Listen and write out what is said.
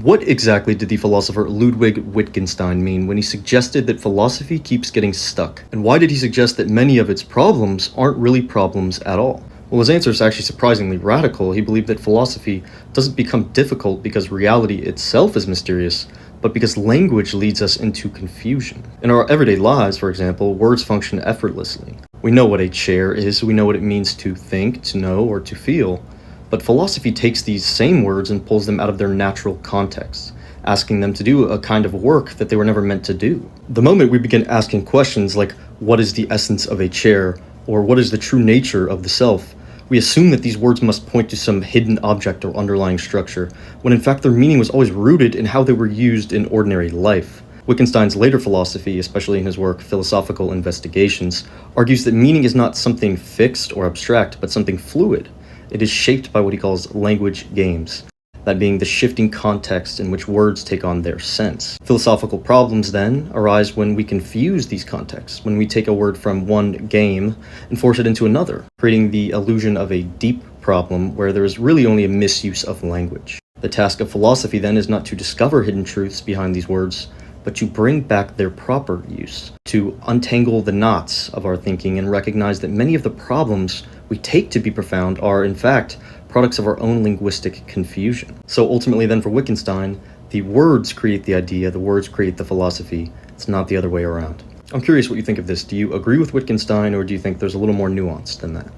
What exactly did the philosopher Ludwig Wittgenstein mean when he suggested that philosophy keeps getting stuck? And why did he suggest that many of its problems aren't really problems at all? Well, his answer is actually surprisingly radical. He believed that philosophy doesn't become difficult because reality itself is mysterious, but because language leads us into confusion. In our everyday lives, for example, words function effortlessly. We know what a chair is, we know what it means to think, to know, or to feel. But philosophy takes these same words and pulls them out of their natural context, asking them to do a kind of work that they were never meant to do. The moment we begin asking questions like, what is the essence of a chair, or what is the true nature of the self, we assume that these words must point to some hidden object or underlying structure, when in fact their meaning was always rooted in how they were used in ordinary life. Wittgenstein's later philosophy, especially in his work Philosophical Investigations, argues that meaning is not something fixed or abstract, but something fluid. It is shaped by what he calls language games, that being the shifting context in which words take on their sense. Philosophical problems, then, arise when we confuse these contexts, when we take a word from one game and force it into another, creating the illusion of a deep problem where there is really only a misuse of language. The task of philosophy, then, is not to discover hidden truths behind these words, but to bring back their proper use, to untangle the knots of our thinking and recognize that many of the problems we take to be profound are, in fact, products of our own linguistic confusion. So ultimately then for Wittgenstein, the words create the idea, the words create the philosophy. It's not the other way around. I'm curious what you think of this. Do you agree with Wittgenstein, or do you think there's a little more nuance than that?